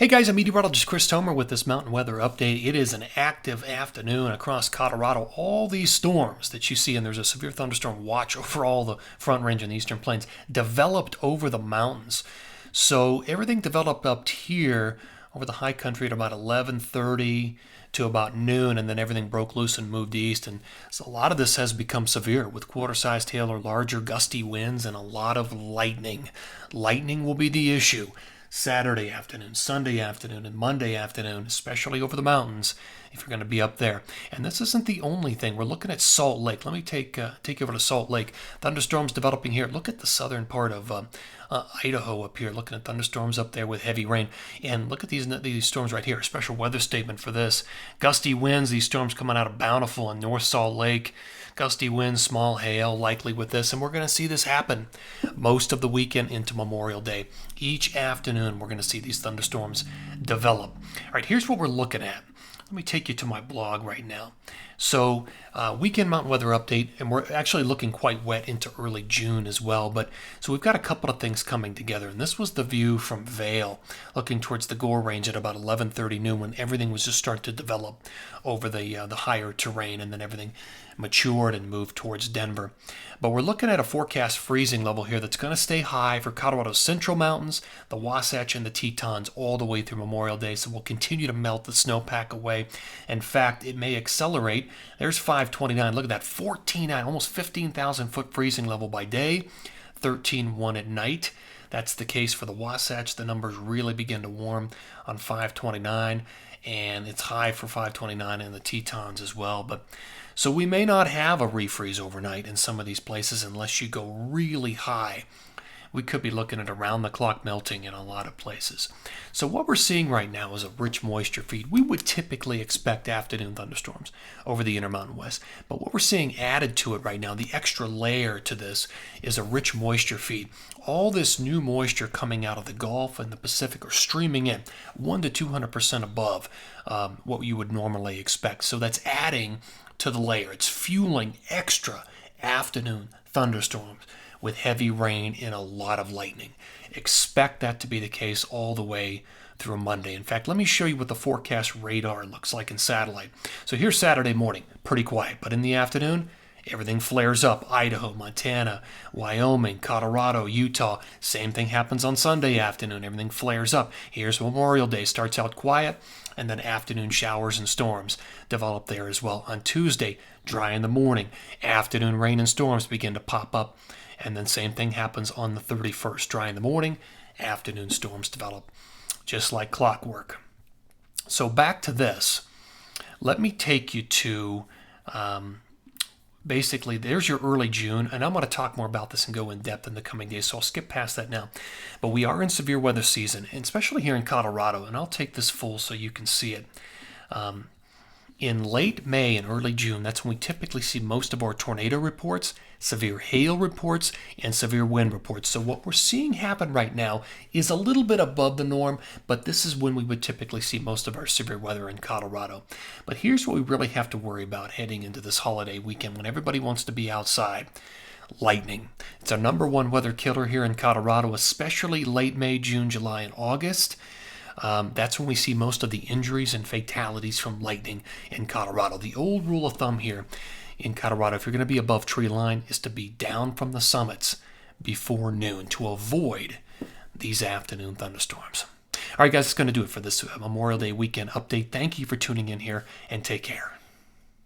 Hey guys, I'm Meteorologist Chris Tomer with this mountain weather update. It is an active afternoon across Colorado. All these storms that you see, and there's a severe thunderstorm watch over all the Front Range and the Eastern Plains, developed over the mountains. So everything developed up here over the high country at about 11:30 to about noon, and then everything broke loose and moved east. And so a lot of this has become severe with quarter-sized hail or larger gusty winds and a lot of lightning. Lightning will be the issue Saturday afternoon, Sunday afternoon, and Monday afternoon, especially over the mountains if you're going to be up there. And this isn't the only thing. We're looking at Salt Lake. Let me take you over to Salt Lake. Thunderstorms developing here. Look at the southern part of Idaho up here. Looking at thunderstorms up there with heavy rain. And look at these storms right here. A special weather statement for this. Gusty winds. These storms coming out of Bountiful and North Salt Lake. Gusty winds, small hail likely with this, and we're going to see this happen most of the weekend into Memorial Day. Each afternoon we're going to see these thunderstorms develop. All right, here's what we're looking at. Let me take you to my blog right now. So weekend mountain weather update, and we're actually looking quite wet into early June as well. But so we've got a couple of things coming together, and this was the view from Vail, looking towards the Gore Range at about 11:30 noon, when everything was just starting to develop over the higher terrain, and then everything matured and moved towards Denver. But we're looking at a forecast freezing level here that's going to stay high for Colorado's Central Mountains, the Wasatch, and the Tetons all the way through Memorial Day. So we'll continue to melt the snowpack away. In fact, it may accelerate. There's 529. Look at that, 14.9, almost 15,000 foot freezing level by day, 13.1 at night. That's the case for the Wasatch. The numbers really begin to warm on 529, and it's high for 529 in the Tetons as well. But so we may not have a refreeze overnight in some of these places unless you go really high. We could be looking at around-the-clock melting in a lot of places. So what we're seeing right now is a rich moisture feed. We would typically expect afternoon thunderstorms over the Intermountain West. But what we're seeing added to it right now, the extra layer to this, is a rich moisture feed. All this new moisture coming out of the Gulf and the Pacific are streaming in 100 to 200% above what you would normally expect. So that's adding to the layer. It's fueling extra afternoon thunderstorms with heavy rain and a lot of lightning. Expect that to be the case all the way through Monday. In fact, let me show you what the forecast radar looks like in satellite. So here's Saturday morning, pretty quiet, but in the afternoon, everything flares up. Idaho, Montana, Wyoming, Colorado, Utah. Same thing happens on Sunday afternoon. Everything flares up. Here's Memorial Day. Starts out quiet, and then afternoon showers and storms develop there as well. On Tuesday, dry in the morning. Afternoon rain and storms begin to pop up. And then same thing happens on the 31st. Dry in the morning, afternoon storms develop, just like clockwork. So back to this. Let me take you to basically, there's your early June, and I'm going to talk more about this and go in depth in the coming days, so I'll skip past that now. But we are in severe weather season, and especially here in Colorado, and I'll take this full so you can see it. In late May and early June, that's when we typically see most of our tornado reports, severe hail reports, and severe wind reports. So what we're seeing happen right now is a little bit above the norm, but this is when we would typically see most of our severe weather in Colorado. But here's what we really have to worry about heading into this holiday weekend when everybody wants to be outside. Lightning. It's our number one weather killer here in Colorado, especially late May, June, July, and August. That's when we see most of the injuries and fatalities from lightning in Colorado. The old rule of thumb here in Colorado, if you're going to be above tree line, is to be down from the summits before noon to avoid these afternoon thunderstorms. All right, guys, that's going to do it for this Memorial Day weekend update. Thank you for tuning in here, and take care.